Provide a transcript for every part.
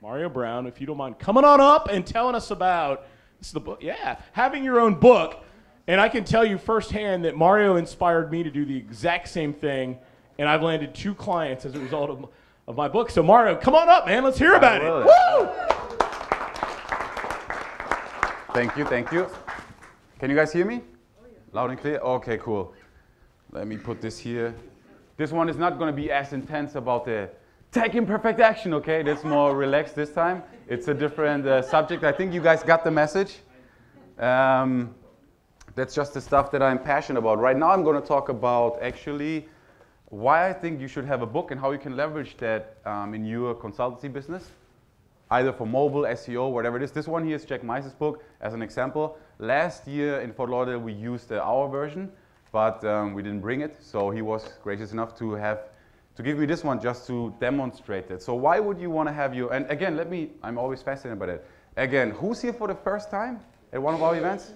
Mario Brown, if you don't mind coming on up and telling us about this is the book. Yeah, having your own book. And I can tell you firsthand that Mario inspired me to do the exact same thing, and I've landed 2 clients as a result of my book. So Mario, come on up, man. Let's hear about it. Woo! Thank you, thank you. Can you guys hear me? Oh, yeah. Loud and clear? Okay, cool. Let me put this here. This one is not going to be as intense about the tech imperfect action, okay? That's more relaxed this time. It's a different subject. I think you guys got the message. That's just the stuff that I'm passionate about. Right now I'm going to talk about actually why I think you should have a book and how you can leverage that in your consultancy business, either for mobile, SEO, whatever it is. This one here is Jack Mice's book as an example. Last year in Fort Lauderdale we used our version, but we didn't bring it. So he was gracious enough to give me this one just to demonstrate it. So why would you want to have your, and again, I'm always fascinated by it. Again, who's here for the first time at one of our events?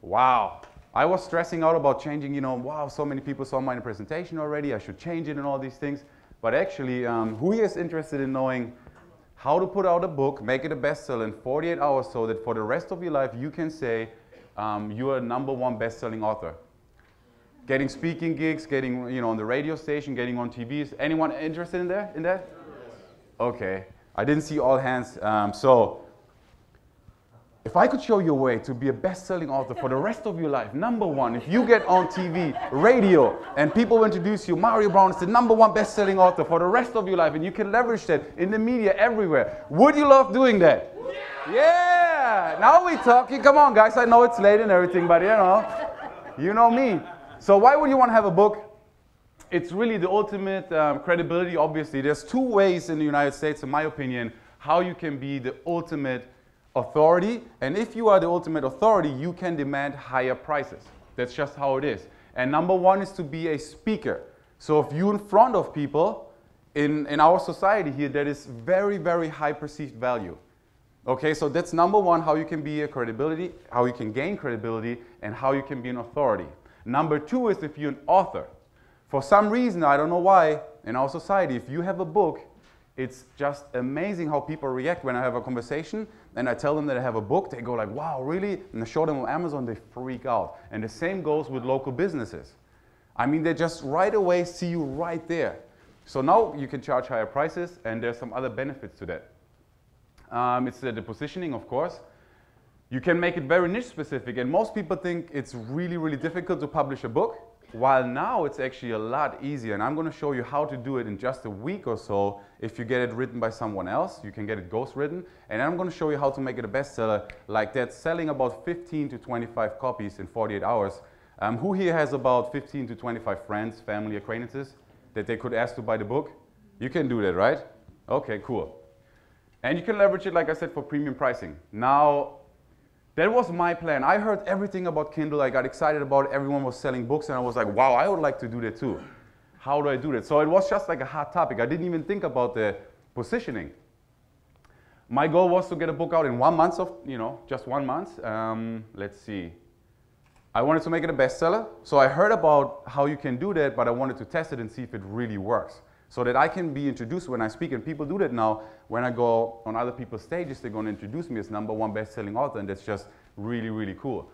Wow. I was stressing out about changing, wow, so many people saw my presentation already, I should change it and all these things. But actually, who here is interested in knowing how to put out a book, make it a bestseller in 48 hours so that for the rest of your life you can say you are a #1 best-selling author? Getting speaking gigs, getting on the radio station, getting on TVs. Anyone interested in that? Yes. Okay. I didn't see all hands. So if I could show you a way to be a best-selling author for the rest of your life, #1, if you get on TV, radio, and people introduce you, Mario Brown is the #1 best-selling author for the rest of your life, and you can leverage that in the media everywhere, would you love doing that? Yeah! Now we're talking. Come on, guys. I know it's late and everything, but you know me. So why would you want to have a book? It's really the ultimate credibility, obviously. There's 2 ways in the United States, in my opinion, how you can be the ultimate authority. And if you are the ultimate authority, you can demand higher prices. That's just how it is. And #1 is to be a speaker. So if you're in front of people in our society here, that is very, very high perceived value. Okay, so that's #1, how you can be a credibility, how you can gain credibility, and how you can be an authority. #2 is if you're an author. For some reason, I don't know why, in our society, if you have a book, it's just amazing how people react when I have a conversation and I tell them that I have a book. They go like, wow, really? And I show them on Amazon, they freak out. And the same goes with local businesses. I mean, they just right away see you right there. So now you can charge higher prices, and there's some other benefits to that. It's the positioning, of course. You can make it very niche specific, and most people think it's really, really difficult to publish a book, while now it's actually a lot easier. And I'm going to show you how to do it in just a week or so. If you get it written by someone else, you can get it ghostwritten. And I'm going to show you how to make it a bestseller like that, selling about 15 to 25 copies in 48 hours. Who here has about 15 to 25 friends, family, acquaintances that they could ask to buy the book? You can do that, right? Okay, cool. And you can leverage it, like I said, for premium pricing. Now, that was my plan. I heard everything about Kindle. I got excited about it. Everyone was selling books, and I was like, wow, I would like to do that too. How do I do that? So it was just like a hot topic. I didn't even think about the positioning. My goal was to get a book out in 1 month, just 1 month. Let's see. I wanted to make it a bestseller. So I heard about how you can do that, but I wanted to test it and see if it really works, so that I can be introduced when I speak. And people do that now. When I go on other people's stages, they're going to introduce me as #1 best-selling author, and that's just really, really cool.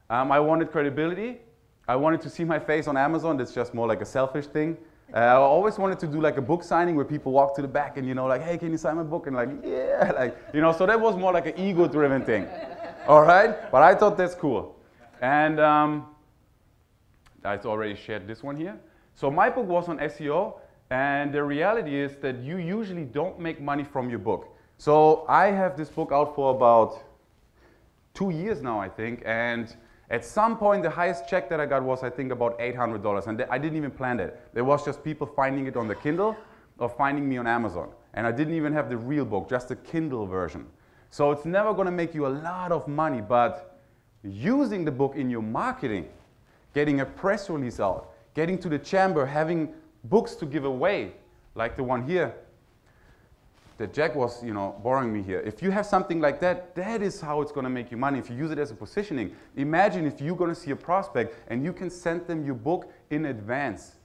I wanted credibility. I wanted to see my face on Amazon. That's just more like a selfish thing. I always wanted to do like a book signing where people walk to the back and, like, hey, can you sign my book? And like, yeah, so that was more like an ego-driven thing. All right? But I thought that's cool. And I already shared this one here. So my book was on SEO. And the reality is that you usually don't make money from your book. So I have this book out for about 2 years now, I think. And at some point, the highest check that I got was, I think, about $800. And I didn't even plan that. There was just people finding it on the Kindle or finding me on Amazon. And I didn't even have the real book, just the Kindle version. So it's never going to make you a lot of money. But using the book in your marketing, getting a press release out, getting to the chamber, having books to give away, like the one here that Jack was, borrowing me here. If you have something like that, that is how it's going to make you money. If you use it as a positioning, imagine if you're going to see a prospect and you can send them your book in advance.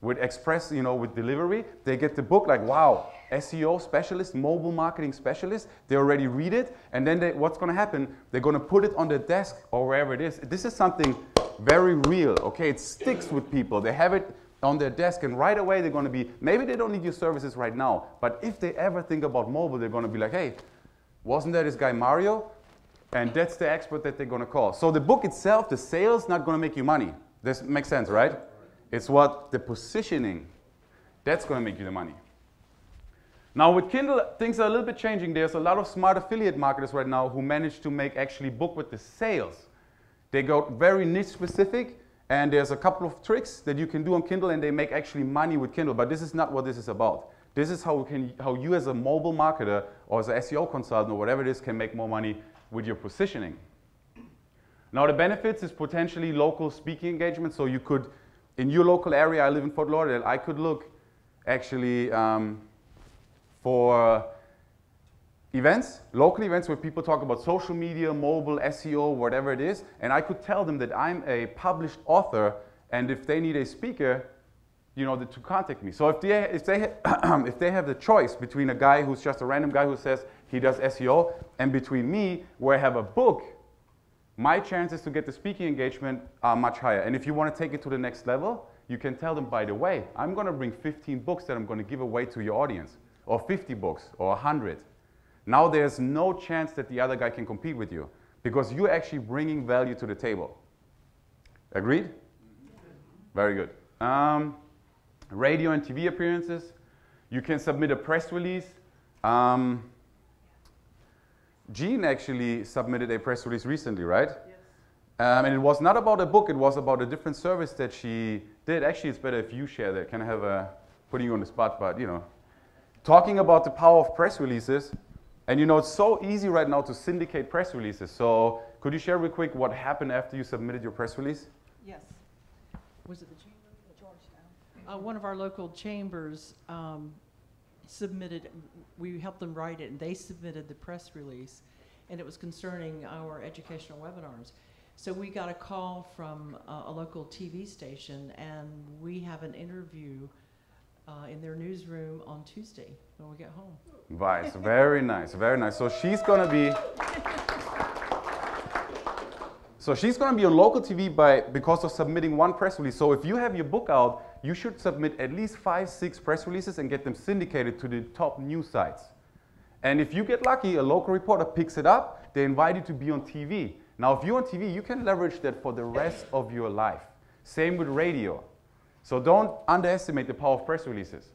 with express, you know, with delivery. They get the book like, wow, SEO specialist, mobile marketing specialist. They already read it, and then what's going to happen? They're going to put it on their desk or wherever it is. This is something very real, okay? It sticks with people. They have it on their desk, and right away they're going to be, maybe they don't need your services right now, but if they ever think about mobile, they're going to be like, hey, wasn't there this guy Mario? And that's the expert that they're going to call. So the book itself, the sales, not going to make you money. This makes sense, right? It's what the positioning, that's going to make you the money. Now with Kindle, things are a little bit changing. There's a lot of smart affiliate marketers right now who manage to make actually book with the sales. They go very niche specific, and there's a couple of tricks that you can do on Kindle, and they make actually money with Kindle. But this is not what this is about. This is how you as a mobile marketer or as an SEO consultant or whatever it is can make more money with your positioning. Now the benefits is potentially local speaking engagement. So you could, in your local area, I live in Fort Lauderdale, I could look actually for events, local events where people talk about social media, mobile, SEO, whatever it is, and I could tell them that I'm a published author, and if they need a speaker, you know, to contact me. So if they have the choice between a guy who's just a random guy who says he does SEO, and between me, where I have a book, my chances to get the speaking engagement are much higher. And if you want to take it to the next level, you can tell them, by the way, I'm going to bring 15 books that I'm going to give away to your audience, or 50 books, or 100. Now there's no chance that the other guy can compete with you, because you're actually bringing value to the table. Agreed? Very good. Radio and TV appearances. You can submit a press release. Jean actually submitted a press release recently, right? Yes. And it was not about a book, it was about a different service that she did. Actually, it's better if you share that. Kind of have a, putting you on the spot, but you know. Talking about the power of press releases, and you know, it's so easy right now to syndicate press releases. So could you share real quick what happened after you submitted your press release? Yes. Was it the chamber or Georgetown? One of our local chambers submitted, we helped them write it, and they submitted the press release, and it was concerning our educational webinars. So we got a call from a local TV station, and we have an interview in their newsroom on Tuesday when we get home. Nice, very nice, very nice. So she's gonna be on local TV because of submitting one press release. So if you have your book out, you should submit at least 5, 6 press releases and get them syndicated to the top news sites. And if you get lucky, a local reporter picks it up, they invite you to be on TV. Now if you're on TV, you can leverage that for the rest of your life. Same with radio. So don't underestimate the power of press releases.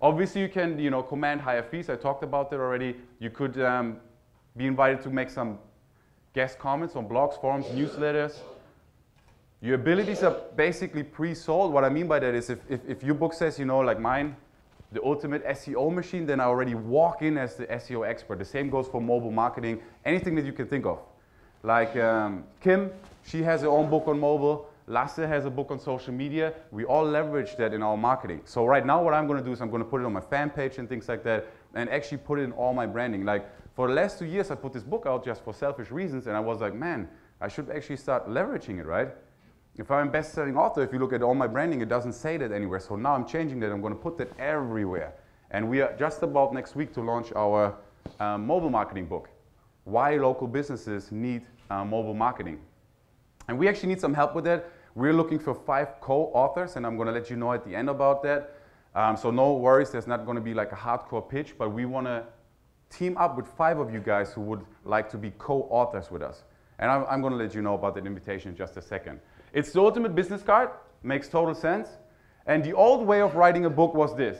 Obviously you can, you know, command higher fees. I talked about that already. You could be invited to make some guest comments on blogs, forums, newsletters. Your abilities are basically pre-sold. What I mean by that is if your book says, you know, like mine, the ultimate SEO machine, then I already walk in as the SEO expert. The same goes for mobile marketing, anything that you can think of. Like Kim, she has her own book on mobile. Lasse has a book on social media. We all leverage that in our marketing. So right now what I'm going to do is I'm going to put it on my fan page and things like that, and actually put it in all my branding. Like for the last 2 years I put this book out just for selfish reasons, and I was like, man, I should actually start leveraging it, right? If I'm a best-selling author, if you look at all my branding, it doesn't say that anywhere. So now I'm changing that. I'm going to put that everywhere. And we are just about next week to launch our mobile marketing book, Why Local Businesses Need Mobile Marketing. And we actually need some help with that. We're looking for 5 co-authors, and I'm going to let you know at the end about that. So no worries, there's not going to be like a hardcore pitch, but we want to team up with 5 of you guys who would like to be co-authors with us. And I'm going to let you know about that invitation in just a second. It's the ultimate business card, makes total sense. And the old way of writing a book was this.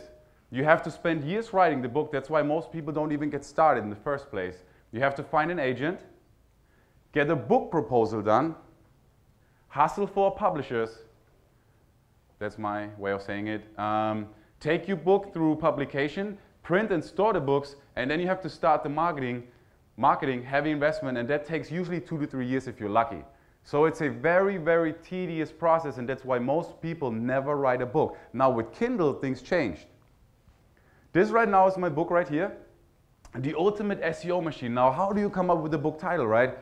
You have to spend years writing the book. That's why most people don't even get started in the first place. You have to find an agent, get a book proposal done, hustle for publishers, that's my way of saying it, take your book through publication, print and store the books, and then you have to start the marketing, heavy investment, and that takes usually 2 to 3 years if you're lucky. So it's a very, very tedious process, and that's why most people never write a book. Now with Kindle, things changed. This right now is my book right here, The Ultimate SEO Machine. Now how do you come up with a book title, right?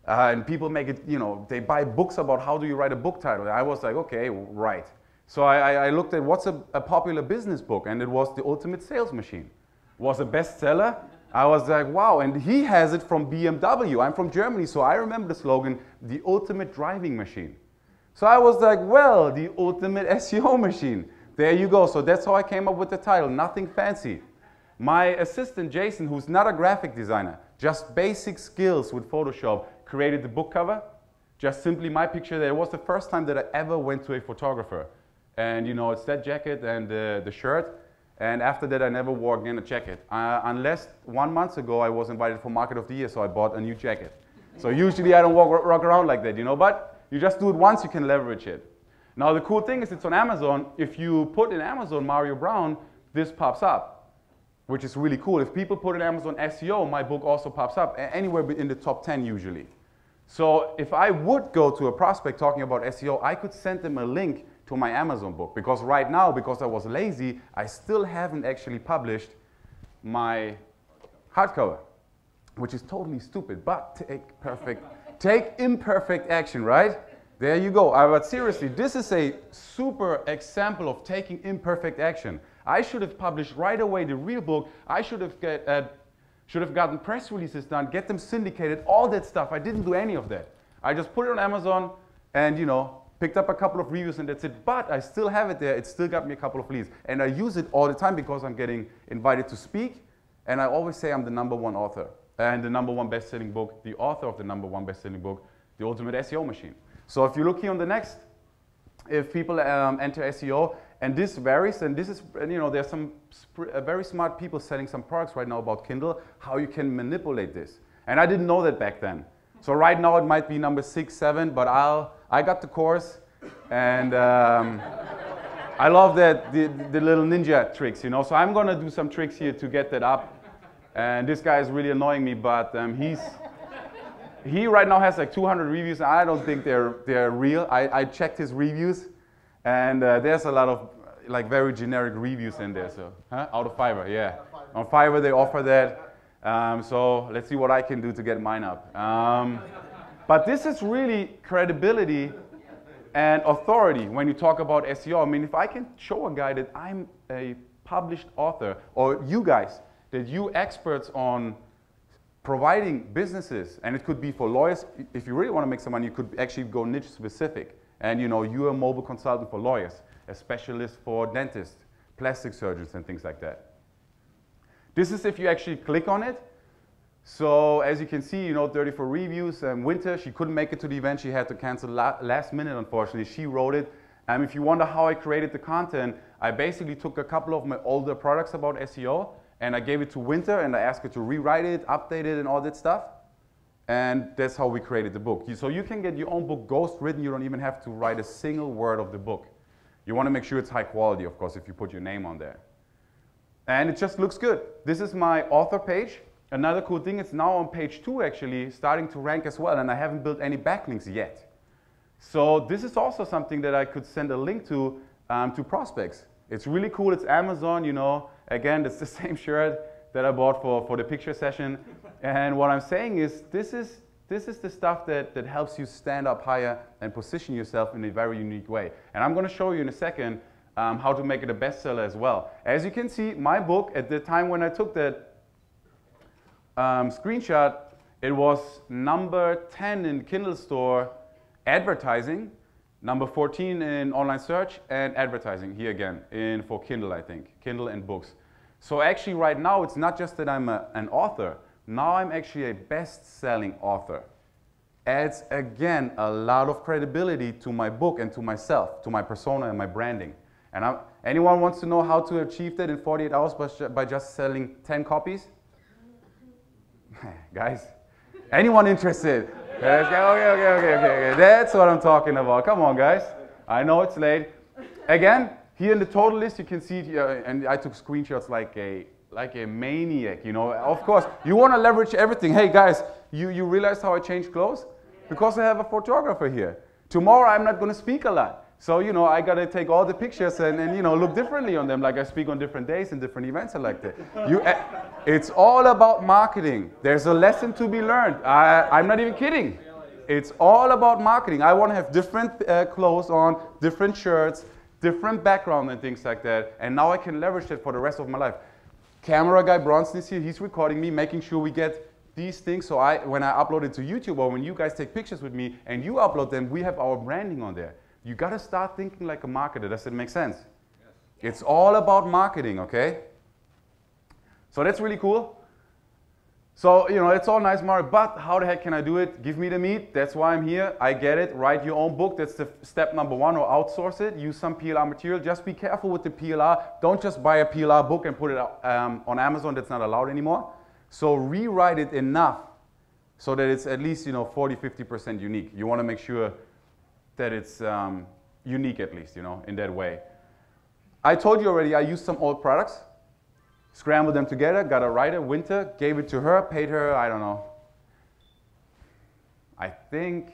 And people make it, you know, they buy books about how do you write a book title. And I was like, okay, right. So I looked at what's a popular business book, and it was The Ultimate Sales Machine. It was a bestseller. I was like, wow, and he has it from BMW. I'm from Germany, so I remember the slogan, The Ultimate Driving Machine. So I was like, well, the ultimate SEO machine. There you go. So that's how I came up with the title, nothing fancy. My assistant, Jason, who's not a graphic designer, just basic skills with Photoshop, created the book cover. Just simply my picture there. It was the first time that I ever went to a photographer. And you know, it's that jacket and the shirt. And after that, I never wore again a jacket. Unless 1 month ago, I was invited for Market of the Year, so I bought a new jacket. So usually I don't rock around like that, you know, but you just do it once, you can leverage it. Now the cool thing is it's on Amazon. If you put in Amazon Mario Brown, this pops up, which is really cool. If people put in Amazon SEO, my book also pops up, anywhere in the top 10 usually. So if I would go to a prospect talking about SEO, I could send them a link to my Amazon book, because right now, because I was lazy, I still haven't actually published my hardcover, which is totally stupid, but take imperfect action, right? There you go. But seriously, this is a super example of taking imperfect action. I should have published right away the real book. I should have gotten press releases done, get them syndicated, all that stuff. I didn't do any of that. I just put it on Amazon and, you know, picked up a couple of reviews and that's it. But I still have it there. It still got me a couple of leads. And I use it all the time because I'm getting invited to speak. And I always say I'm the #1 author and the #1 best-selling book, the author of the #1 best-selling book, The Ultimate SEO Machine. So if you look here on the next, if people enter SEO, and this varies, and this is, you know, there's some very smart people selling some products right now about Kindle, how you can manipulate this. And I didn't know that back then. So right now it might be number 6, 7, but I got the course, and I love that, the little ninja tricks, you know. So I'm gonna do some tricks here to get that up. And this guy is really annoying me, but he right now has like 200 reviews, and I don't think they're real. I checked his reviews, and there's a lot of like very generic reviews in there. So out of Fiverr, yeah. On Fiverr they offer that. So let's see what I can do to get mine up. But this is really credibility and authority when you talk about SEO. I mean, if I can show a guy that I'm a published author, or you guys, that you experts on providing businesses, and it could be for lawyers. If you really want to make some money, you could actually go niche specific. And you know, you're a mobile consultant for lawyers, a specialist for dentists, plastic surgeons, and things like that. This is if you actually click on it. So as you can see, you know, 34 reviews. Winter, she couldn't make it to the event. She had to cancel last minute, unfortunately. She wrote it. If you wonder how I created the content, I basically took a couple of my older products about SEO, and I gave it to Winter, and I asked her to rewrite it, update it, and all that stuff. And that's how we created the book. So you can get your own book ghost written. You don't even have to write a single word of the book. You want to make sure it's high quality, of course, if you put your name on there. And it just looks good. This is my author page. Another cool thing, it's now on page 2 actually, starting to rank as well, and I haven't built any backlinks yet. So this is also something that I could send a link to prospects. It's really cool. It's Amazon, you know. Again, it's the same shirt that I bought for the picture session. And what I'm saying is this is the stuff that helps you stand up higher and position yourself in a very unique way. And I'm going to show you in a second how to make it a bestseller as well. As you can see, my book, at the time when I took that screenshot, it was number 10 in Kindle store advertising, number 14 in online search, and advertising here again for Kindle, I think, Kindle and books. So actually right now it's not just that I'm an author, now I'm actually a best-selling author. Adds again a lot of credibility to my book and to myself, to my persona and my branding. And anyone wants to know how to achieve that in 48 hours by just selling 10 copies? Guys, anyone interested? Okay. That's what I'm talking about. Come on, guys. I know it's late. Again, here in the total list, you can see, and I took screenshots like a maniac, you know. Of course, you want to leverage everything. Hey, guys, you realize how I changed clothes? Because I have a photographer here. Tomorrow, I'm not going to speak a lot. So, you know, I got to take all the pictures and, you know, look differently on them, like I speak on different days and different events and like that. It's all about marketing. There's a lesson to be learned. I'm not even kidding. It's all about marketing. I want to have different clothes on, different shirts, different background and things like that, and now I can leverage that for the rest of my life. Camera guy Bronson is here, he's recording me, making sure we get these things, so when I upload it to YouTube, or when you guys take pictures with me and you upload them, we have our branding on there. You gotta start thinking like a marketer. Does it make sense? Yes. It's all about marketing, okay? So that's really cool. So, you know, it's all nice, Mario, but how the heck can I do it? Give me the meat, that's why I'm here. I get it, write your own book, that's the step number one, or outsource it. Use some PLR material, just be careful with the PLR. Don't just buy a PLR book and put it on Amazon, that's not allowed anymore. So rewrite it enough so that it's at least, you know, 40–50% unique. You want to make sure that it's unique at least, you know, in that way. I told you already, I used some old products. Scrambled them together, got a writer, Winter, gave it to her, paid her, I don't know. I think,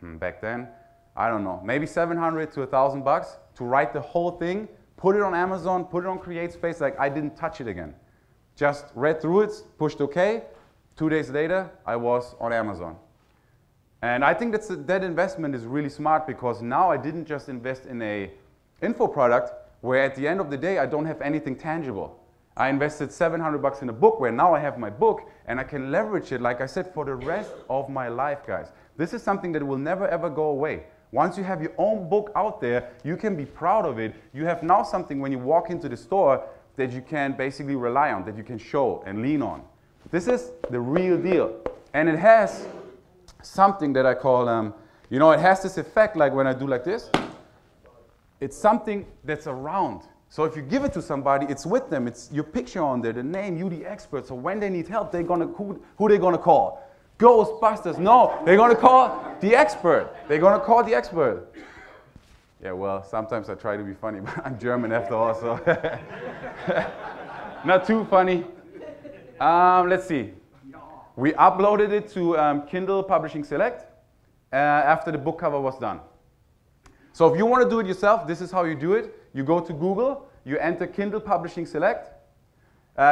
back then, I don't know, maybe $700 to $1,000 to write the whole thing, put it on Amazon, put it on CreateSpace, like I didn't touch it again. Just read through it, pushed OK. 2 days later, I was on Amazon. And I think that investment is really smart, because now I didn't just invest in a info product where at the end of the day, I don't have anything tangible. I invested $700 in a book where now I have my book and I can leverage it, like I said, for the rest of my life, guys. This is something that will never ever go away. Once you have your own book out there, you can be proud of it. You have now something when you walk into the store that you can basically rely on, that you can show and lean on. This is the real deal. And it has something that I call, you know, it has this effect like when I do like this. It's something that's around. So if you give it to somebody, it's with them, it's your picture on there, the name, you the expert. So when they need help, they're gonna, who they gonna call? Ghostbusters? No, they're gonna call the expert. They're gonna call the expert. Yeah, well, sometimes I try to be funny, but I'm German after all, so not too funny. Let's see. We uploaded it to Kindle Publishing Select after the book cover was done. So if you want to do it yourself, this is how you do it. You go to Google, you enter Kindle Publishing Select,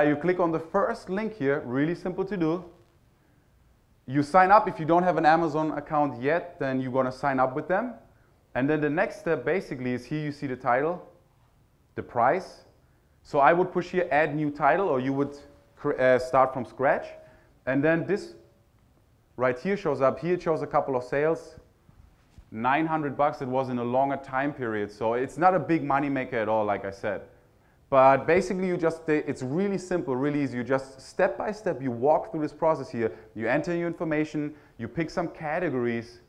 you click on the first link here, really simple to do. You sign up. If you don't have an Amazon account yet, then you're going to sign up with them. And then the next step basically is here you see the title, the price. So I would push here, add new title, or you would start from scratch. And then this right here shows up. Here it shows a couple of sales. $900, it was in a longer time period, so it's not a big money maker at all, like I said. But basically you just, it's really simple, really easy. You just step by step, you walk through this process here. You enter your information, you pick some categories,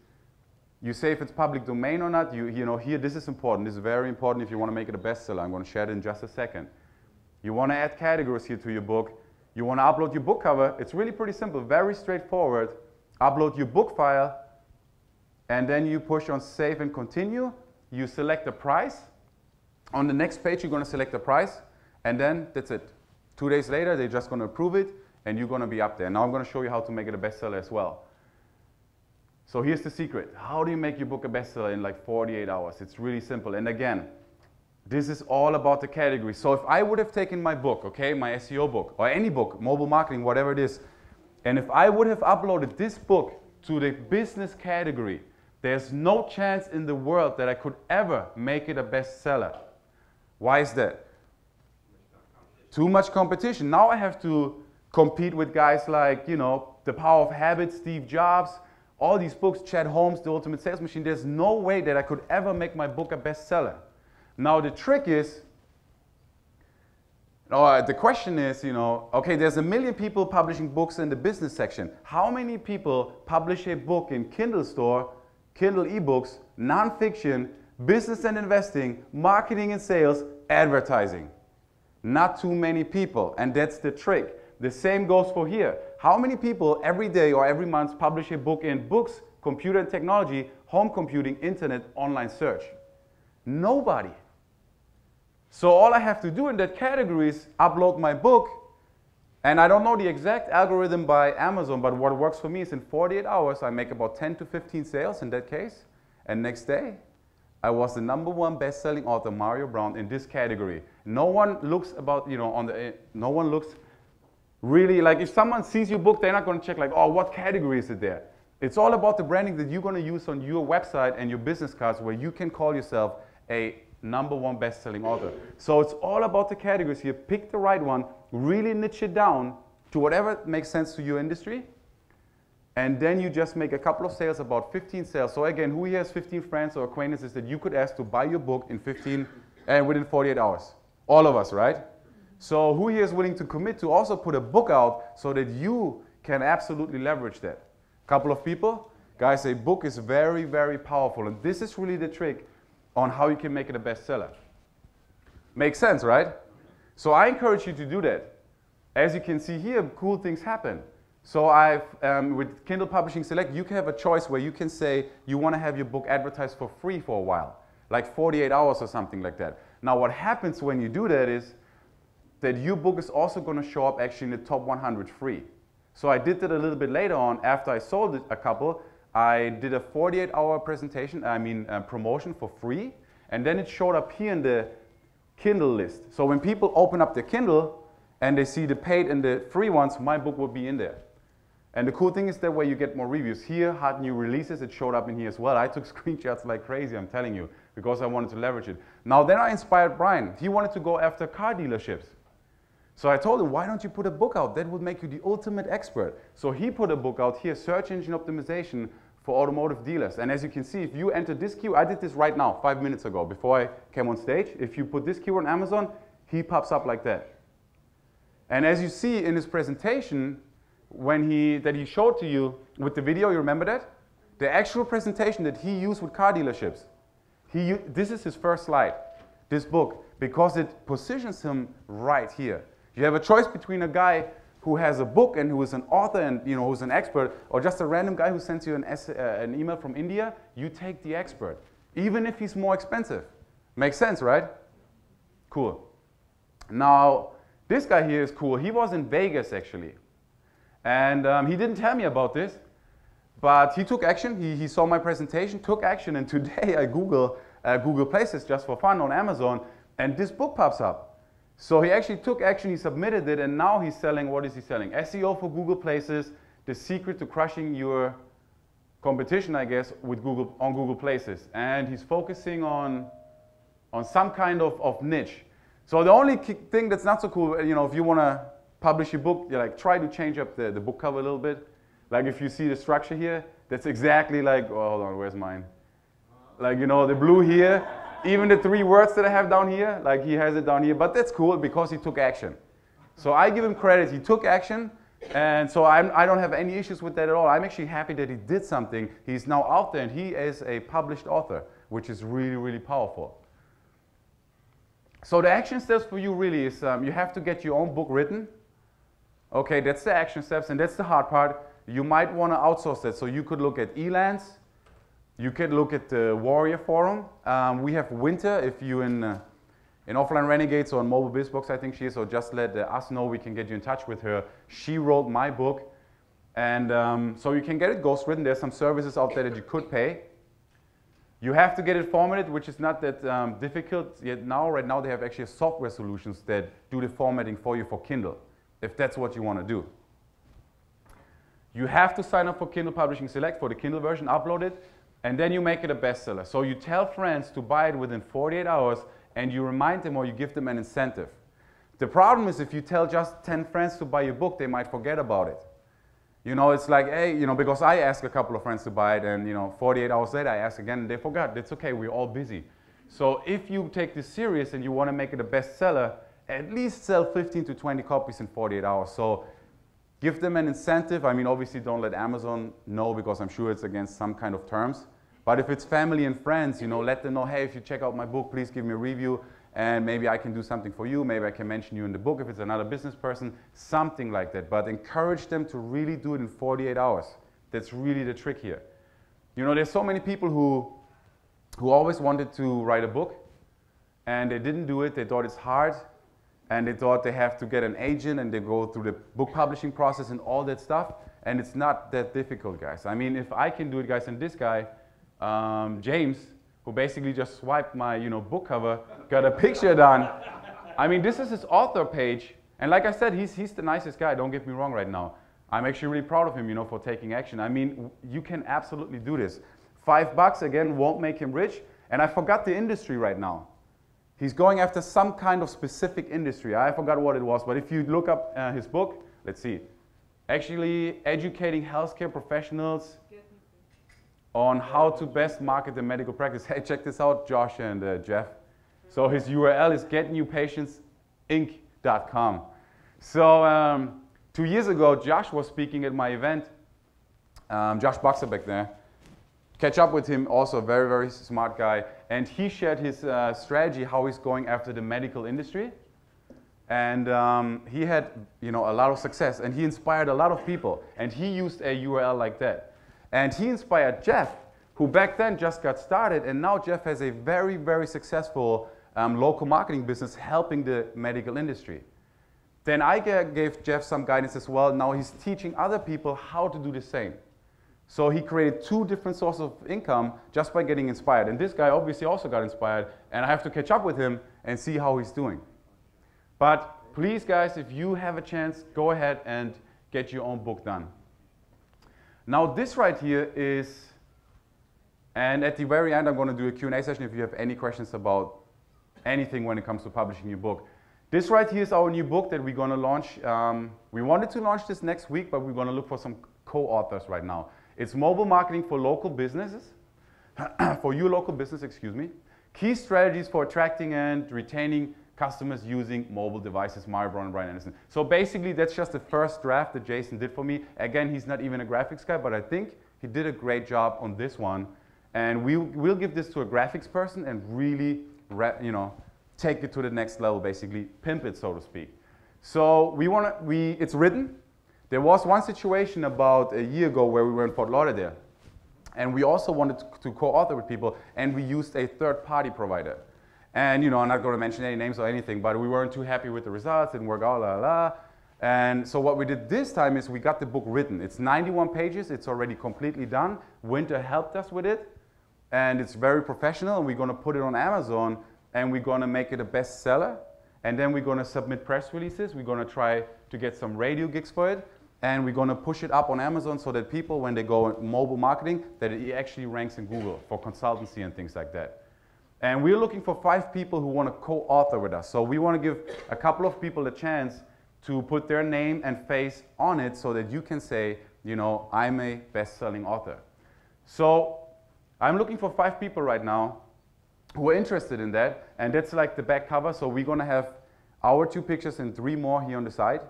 you say if it's public domain or not. You know, here, this is important, this is very important if you want to make it a bestseller. I'm going to share it in just a second. You want to add categories here to your book. You want to upload your book cover. It's really pretty simple, very straightforward. Upload your book file, and then you push on save and continue. You select the price. On the next page, you're going to select the price, and then that's it. 2 days later, they're just going to approve it, and you're going to be up there. Now I'm going to show you how to make it a bestseller as well. So here's the secret. How do you make your book a bestseller in like 48 hours? It's really simple. And again, this is all about the category. So if I would have taken my book, okay, my SEO book, or any book, mobile marketing, whatever it is, and if I would have uploaded this book to the business category, there's no chance in the world that I could ever make it a bestseller. Why is that? Too much competition. Now I have to compete with guys like, you know, The Power of Habit, Steve Jobs, all these books, Chet Holmes, The Ultimate Sales Machine. There's no way that I could ever make my book a bestseller. Now the trick is, the question is, you know, okay, there's 1 million people publishing books in the business section. How many people publish a book in Kindle store, Kindle ebooks, nonfiction, business and investing, marketing and sales, advertising? Not too many people, and that's the trick. The same goes for here. How many people every day or every month publish a book in books, computer and technology, home computing, internet, online search? Nobody. So all I have to do in that category is upload my book, and I don't know the exact algorithm by Amazon, but what works for me is in 48 hours, I make about 10 to 15 sales in that case, and next day, I was the #1 best-selling author, Mario Brown, in this category. No one looks about, you know, no one looks really, like if someone sees your book, they're not going to check like, oh, what category is it there? It's all about the branding that you're going to use on your website and your business cards, where you can call yourself a #1 best-selling author. So it's all about the categories here. Pick the right one, really niche it down to whatever makes sense to your industry, and then you just make a couple of sales, about 15 sales. So again, who here has 15 friends or acquaintances that you could ask to buy your book in 15 and within 48 hours? All of us, right? So who here is willing to commit to also put a book out so that you can absolutely leverage that? A couple of people? Guys, a book is very, very powerful, and this is really the trick on how you can make it a bestseller. Makes sense, right? So I encourage you to do that. As you can see here, cool things happen. So with Kindle Publishing Select, you can have a choice where you can say you want to have your book advertised for free for a while, like 48 hours or something like that. Now what happens when you do that is that your book is also going to show up actually in the top 100 free. So I did that a little bit later on. After I sold it a couple, I did a 48-hour presentation, promotion for free, and then it showed up here in the Kindle list. So when people open up their Kindle and they see the paid and the free ones, my book will be in there. And the cool thing is that way you get more reviews. Here, hot new releases, it showed up in here as well. I took screenshots like crazy, I'm telling you, because I wanted to leverage it. Now then I inspired Brian. He wanted to go after car dealerships. So I told him, why don't you put a book out? That would make you the ultimate expert. So he put a book out here, Search Engine Optimization for Automotive Dealers. And as you can see, if you enter this keyword, I did this right now, 5 minutes ago, before I came on stage. If you put this keyword on Amazon, he pops up like that. And as you see in his presentation, that he showed to you with the video, you remember that? The actual presentation that he used with car dealerships. This is his first slide, this book, because it positions him right here. You have a choice between a guy who has a book and who is an author and who's an expert, or just a random guy who sends you an email from India. You take the expert, even if he's more expensive. Makes sense, right? Cool. Now, this guy here is cool. He was in Vegas, actually. And he didn't tell me about this, but he took action. He saw my presentation, took action, and today I Google Places just for fun on Amazon, and this book pops up. So he actually took action, he submitted it, and now he's selling, what is he selling? SEO for Google Places, the secret to crushing your competition, I guess, with on Google Places. And he's focusing on some kind of niche. So the only thing that's not so cool, if you want to publish your book, try to change up the book cover a little bit. Like if you see the structure here, that's exactly like, oh, hold on, where's mine? Like, the blue here, even the 3 words that I have down here, like he has it down here, but that's cool because he took action. So I give him credit, he took action, and so I don't have any issues with that at all. I'm actually happy that he did something. He's now out there and he is a published author, which is really, really powerful. So the action steps for you really is you have to get your own book written. Okay, that's the action steps, and that's the hard part. You might want to outsource that. So you could look at Elance. You could look at the Warrior Forum. We have Winter, if you're in Offline Renegades or in Mobile BizBox, I think she is, so just let us know, we can get you in touch with her. She wrote my book, and so you can get it ghostwritten. There's some services out there that you could pay. You have to get it formatted, which is not that difficult yet now. Right now they have actually software solutions that do the formatting for you for Kindle, if that's what you want to do. You have to sign up for Kindle Publishing Select for the Kindle version, upload it, and then you make it a bestseller. So you tell friends to buy it within 48 hours, and you remind them or you give them an incentive. The problem is if you tell just 10 friends to buy your book, they might forget about it. It's like, hey, because I asked a couple of friends to buy it, and 48 hours later I asked again, and they forgot. It's okay, we're all busy. So if you take this serious and you want to make it a bestseller, at least sell 15 to 20 copies in 48 hours. So give them an incentive. Obviously don't let Amazon know, because I'm sure it's against some kind of terms. But if it's family and friends, let them know, hey, if you check out my book, please give me a review, and maybe I can do something for you. Maybe I can mention you in the book if it's another business person, something like that. But encourage them to really do it in 48 hours. That's really the trick here. There's so many people who always wanted to write a book, and they didn't do it. They thought it's hard, and they thought they have to get an agent, and they go through the book publishing process and all that stuff, and it's not that difficult, guys. If I can do it, guys, and this guy, James, who basically just swiped my book cover, got a picture done. This is his author page, and like I said, he's the nicest guy, don't get me wrong right now. I'm actually really proud of him, for taking action. You can absolutely do this. $5, again, won't make him rich, and I forgot the industry right now. He's going after some kind of specific industry. I forgot what it was, but if you look up his book, let's see. Actually, educating healthcare professionals on how to best market their medical practice. Hey, check this out, Josh and Jeff. So his URL is getnewpatientsinc.com. So 2 years ago, Josh was speaking at my event. Josh Boxer back there. Catch up with him, also a very, very smart guy. And he shared his strategy, how he's going after the medical industry. And he had, a lot of success. And he inspired a lot of people. And he used a URL like that. And he inspired Jeff, who back then just got started. And now Jeff has a very, very successful local marketing business helping the medical industry. Then I gave Jeff some guidance as well. Now he's teaching other people how to do the same. So he created 2 different sources of income just by getting inspired. And this guy obviously also got inspired. And I have to catch up with him and see how he's doing. But please, guys, if you have a chance, go ahead and get your own book done. Now this right here is, and at the very end I'm going to do a Q&A session if you have any questions about anything when it comes to publishing your book. This right here is our new book that we're going to launch. We wanted to launch this next week, but we're going to look for some co-authors right now. It's mobile marketing for local businesses, for your local business, excuse me. Key strategies for attracting and retaining customers using mobile devices, Mario Braun and Brian Anderson. So basically, that's just the first draft that Jason did for me. Again, he's not even a graphics guy, but I think he did a great job on this one. And we'll give this to a graphics person and really, take it to the next level, basically, pimp it, so to speak. So it's written. There was one situation about a year ago where we were in Fort Lauderdale. And we also wanted to co-author with people, and we used a third-party provider. And I'm not going to mention any names or anything, but we weren't too happy with the results, didn't work out, la la. And so what we did this time is we got the book written. It's 91 pages, it's already completely done. Winter helped us with it, and it's very professional, and we're going to put it on Amazon, and we're going to make it a bestseller. And then we're going to submit press releases, we're going to try to get some radio gigs for it, and we're going to push it up on Amazon so that people, when they go mobile marketing, that it actually ranks in Google for consultancy and things like that. And we're looking for 5 people who want to co-author with us. So we want to give a couple of people a chance to put their name and face on it so that you can say, I'm a best-selling author. So I'm looking for 5 people right now who are interested in that. And that's like the back cover. So we're going to have our 2 pictures and 3 more here on the side.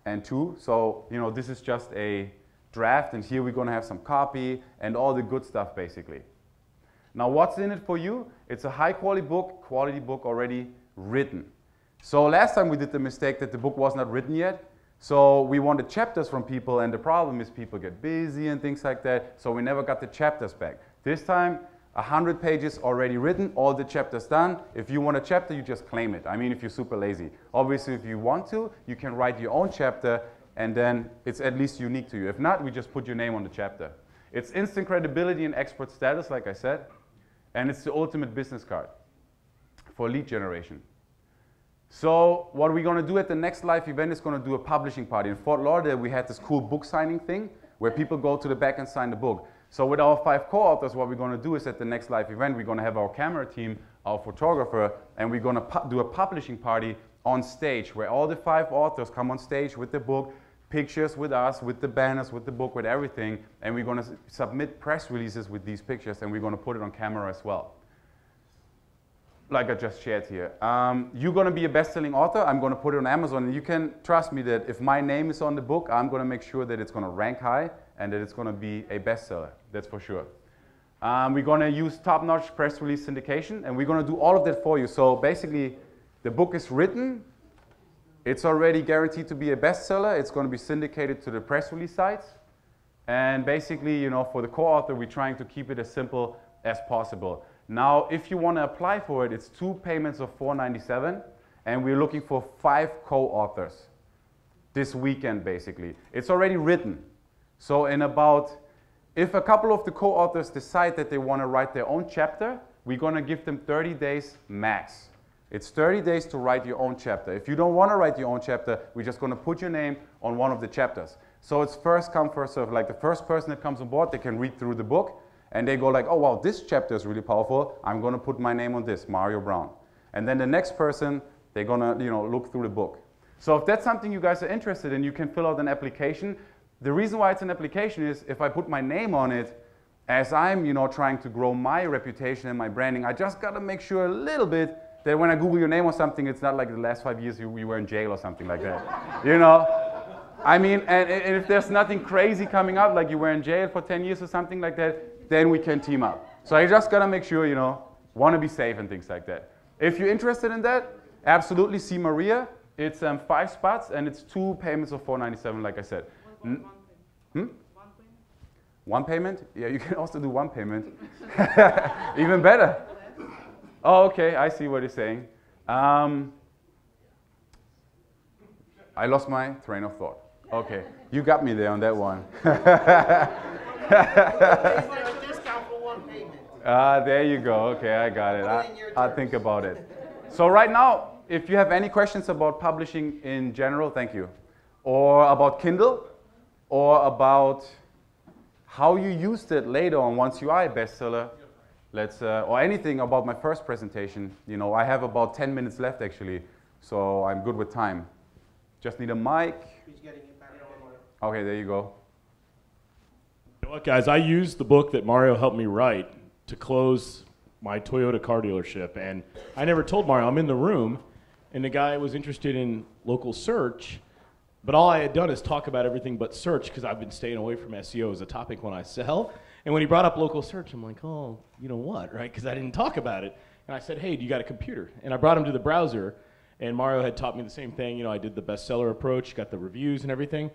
And 2. So, this is just a draft. And here we're going to have some copy and all the good stuff, basically. Now, what's in it for you? It's a high-quality book already written. So last time we did the mistake that the book was not written yet. So we wanted chapters from people, and the problem is people get busy and things like that. So we never got the chapters back. This time, 100 pages already written, all the chapters done. If you want a chapter, you just claim it. I mean, if you're super lazy. Obviously, if you want to, you can write your own chapter, and then it's at least unique to you. If not, we just put your name on the chapter. It's instant credibility and expert status, like I said. And it's the ultimate business card for lead generation. So what we're going to do at the next live event is going to do a publishing party. In Fort Lauderdale, we had this cool book signing thing where people go to the back and sign the book. So with our 5 co-authors, what we're going to do is at the next live event, we're going to have our camera team, our photographer, and we're going to do a publishing party on stage where all the 5 authors come on stage with the book, pictures with us, with the banners, with the book, with everything, and we're going to submit press releases with these pictures, and we're going to put it on camera as well. Like I just shared here. You're going to be a best-selling author. I'm going to put it on Amazon, and you can trust me that if my name is on the book, I'm going to make sure that it's going to rank high and that it's going to be a bestseller. That's for sure. We're going to use top-notch press release syndication, and we're going to do all of that for you. So basically, the book is written. It's already guaranteed to be a bestseller. It's going to be syndicated to the press release sites. And basically, for the co-author, we're trying to keep it as simple as possible. Now, if you want to apply for it, it's 2 payments of $497, and we're looking for 5 co-authors this weekend, basically. It's already written. So if a couple of the co-authors decide that they want to write their own chapter, we're going to give them 30 days max. It's 30 days to write your own chapter. If you don't want to write your own chapter, we're just going to put your name on one of the chapters. So it's first come, first serve. Like the first person that comes on board, they can read through the book, and they go like, oh, wow, this chapter is really powerful. I'm going to put my name on this, Mario Braun. And then the next person, they're gonna, you know, look through the book. So if that's something you guys are interested in, you can fill out an application. The reason why it's an application is if I put my name on it, as I'm, you know, trying to grow my reputation and my branding, I just gotta make sure a little bit that when I Google your name or something, it's not like the last 5 years you were in jail or something like that. You know? I mean, and if there's nothing crazy coming up, like you were in jail for 10 years or something like that, then we can team up. So I just gotta make sure, you know, wanna be safe and things like that. If you're interested in that, absolutely see Maria. It's 5 spots and it's 2 payments of $497, like I said. One payment? Yeah, you can also do 1 payment. Even better. Oh, okay, I see what you're saying. I lost my train of thought. Okay, you got me there on that one. Discount for 1 payment. There you go. Okay, I got it. I'll think about it. So right now, if you have any questions about publishing in general, thank you, or about Kindle, or about how you used it later on once you are a bestseller, or anything about my first presentation, you know, I have about 10 minutes left actually, so I'm good with time. Just need a mic. He's getting it back on. Okay, there you go. You know what, guys, I used the book that Mario helped me write to close my Toyota car dealership, and I never told Mario. I'm in the room, and the guy was interested in local search, but all I had done is talk about everything but search because I've been staying away from SEO as a topic when I sell. And when he brought up local search, I'm like, oh, you know what, right? Because I didn't talk about it. And I said, hey, do you got a computer? And I brought him to the browser, and Mario had taught me the same thing. You know, I did the bestseller approach, got the reviews and everything.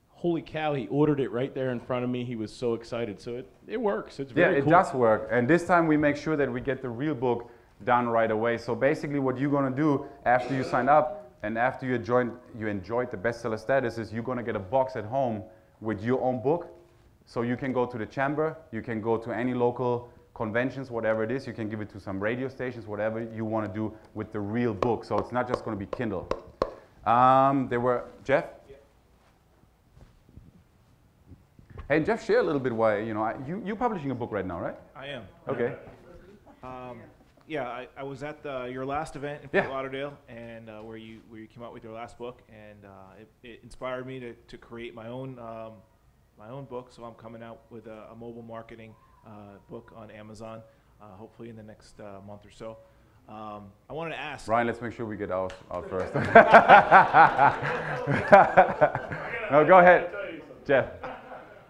Holy cow, he ordered it right there in front of me. He was so excited. So it works. It's very cool. Yeah, it does work. And this time we make sure that we get the real book done right away. So basically what you're going to do after you sign up and after you enjoyed the bestseller status is you're going to get a box at home with your own book. So you can go to the chamber, you can go to any local conventions, whatever it is. You can give it to some radio stations, whatever you want to do with the real book. So it's not just going to be Kindle. Jeff? Hey, Jeff, share a little bit why, you know, you're publishing a book right now, right? I am. Okay. Yeah, I was at your last event in Fort Lauderdale, and where you came out with your last book, and it inspired me to create my own book. So I'm coming out with a mobile marketing book on Amazon, hopefully in the next month or so. I wanted to ask Ryan, let's make sure we get out first. No, go ahead, Jeff.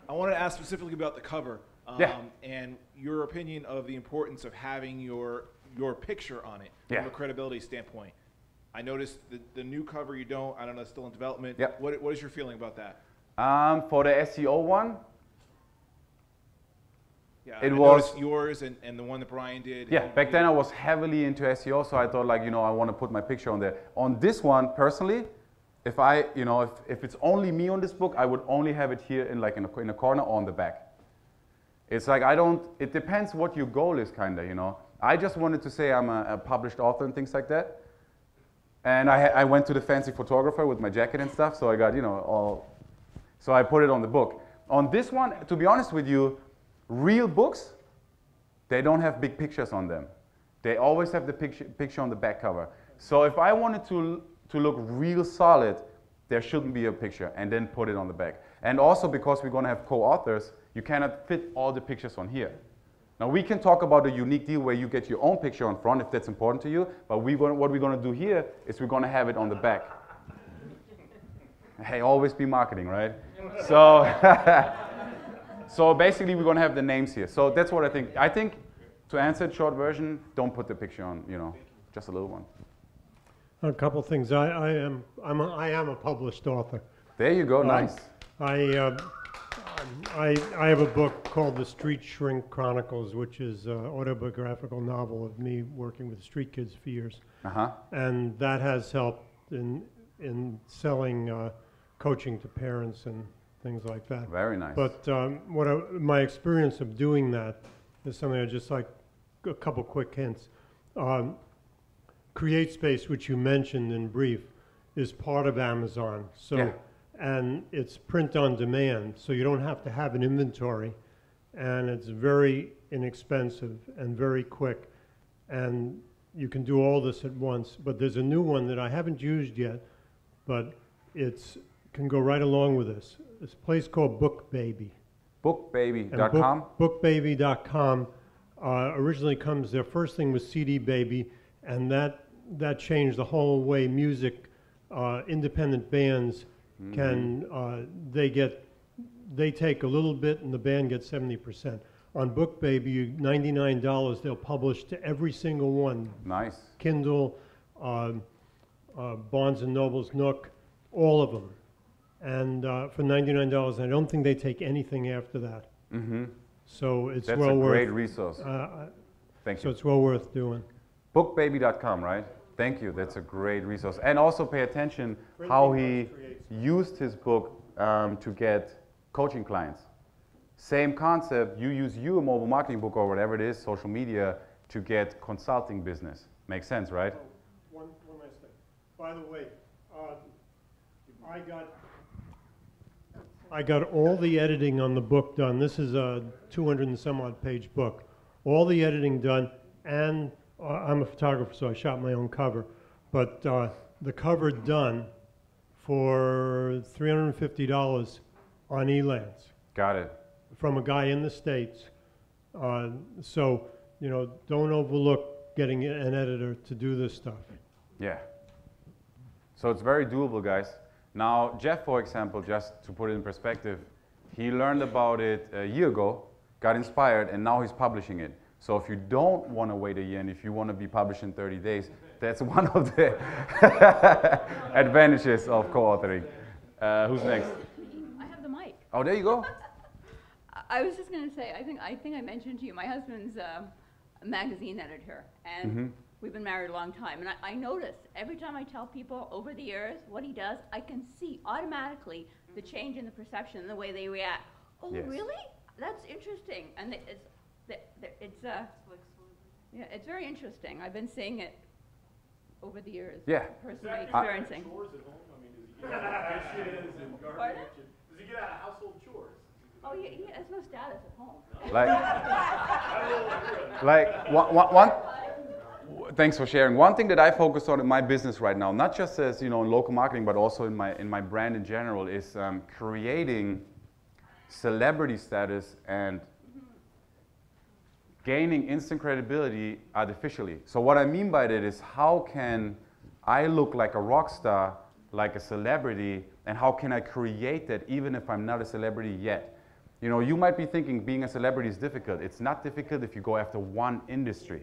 I wanted to ask specifically about the cover, and your opinion of the importance of having your picture on it from a credibility standpoint. I noticed the new cover you don't. I don't know, it's still in development. Yep. What is your feeling about that? For the SEO one, Yeah, it I was noticed yours and the one that Brian did. Yeah, back then I was heavily into SEO, so I thought like, you know, I want to put my picture on there. On this one, personally, if I, you know, if it's only me on this book, I would only have it here in like in a corner or on the back. It's like it depends what your goal is, kind of, you know. I just wanted to say I'm a published author and things like that. And I went to the fancy photographer with my jacket and stuff, so I got, you know, so I put it on the book. On this one, to be honest with you, real books, they don't have big pictures on them. They always have the picture on the back cover. So if I wanted to look real solid, there shouldn't be a picture, and then put it on the back. And also because we're going to have co-authors, you cannot fit all the pictures on here. Now we can talk about a unique deal where you get your own picture on front if that's important to you, but what we're going to do here is we're going to have it on the back. Hey, always be marketing, right? So, so basically we're going to have the names here. So that's what I think. I think, to answer it, short version, don't put the picture on, you know, just a little one. A couple things. I am a published author. There you go. Nice. I have a book called The Street Shrink Chronicles, which is an autobiographical novel of me working with street kids for years. And that has helped in selling coaching to parents and things like that. Very nice. But my experience of doing that is something I just like, a couple quick hints. CreateSpace, which you mentioned in brief, is part of Amazon. So. Yeah. And it's print on demand, so you don't have to have an inventory, and it's very inexpensive and very quick. And you can do all this at once. But there's a new one that I haven't used yet, but it's can go right along with this. It's a place called BookBaby. BookBaby.com? BookBaby.com originally comes, their first thing was CD Baby, and that changed the whole way music, independent bands can, they take a little bit and the band gets 70%. On BookBaby, $99, they'll publish to every single one. Nice. Kindle, Barnes & Noble's Nook, all of them. And for $99, I don't think they take anything after that. So it's That's well a worth. great resource. Thank So you. it's well worth doing. BookBaby.com, right? Thank you. That's a great resource. And also pay attention how he used his book to get coaching clients. Same concept. You use your mobile marketing book or whatever it is, social media, to get consulting business. Makes sense, right? One last thing. By the way, I got all the editing on the book done. This is a 200 and some odd page book. All the editing done, and I'm a photographer, so I shot my own cover. But the cover done for $350 on Elance. Got it. From a guy in the States. So, you know, don't overlook getting an editor to do this stuff. Yeah. So it's very doable, guys. Now, Jeff, for example, just to put it in perspective, he learned about it a year ago, got inspired, and now he's publishing it. So if you don't want to wait a year, and if you want to be published in 30 days, that's one of the advantages of co-authoring. Who's next? I have the mic. Oh, there you go. I was just going to say, I think I mentioned to you, my husband's a magazine editor, and we've been married a long time. And I notice every time I tell people over the years what he does, I can see automatically the change in the perception and the way they react. Oh, Yes. really? That's interesting. And it's very interesting. I've been seeing it over the years. Yeah. Personally experiencing. Chores at home? I mean, does he get out of dishes and garbage? Pardon? Does he get out of household chores? Oh, yeah, he has no status at home. Thanks for sharing. One thing that I focus on in my business right now, not just as in local marketing, but also in my brand in general, is creating celebrity status and gaining instant credibility artificially. So what I mean by that is, how can I look like a rock star, like a celebrity, and how can I create that even if I'm not a celebrity yet? You know, you might be thinking being a celebrity is difficult. It's not difficult if you go after one industry.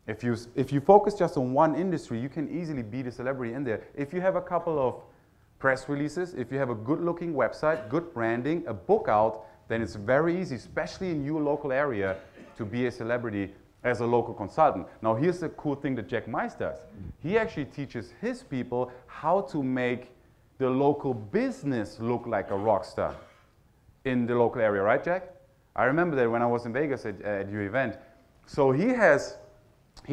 If you focus just on one industry, you can easily be the celebrity in there. If you have a couple of press releases, if you have a good-looking website, good branding, a book out, then it's very easy, especially in your local area, to be a celebrity as a local consultant. Now, here's the cool thing that Jack Mice does. He actually teaches his people how to make the local business look like a rock star in the local area, right, Jack? I remember that when I was in Vegas at your event. So he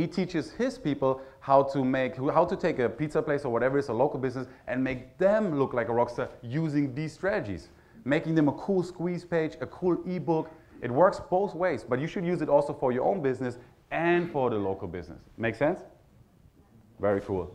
teaches his people how to take a pizza place or whatever it is, a local business, and make them look like a rock star using these strategies. Making them a cool squeeze page, a cool ebook. It works both ways, but you should use it also for your own business and for the local business. Make sense? Very cool.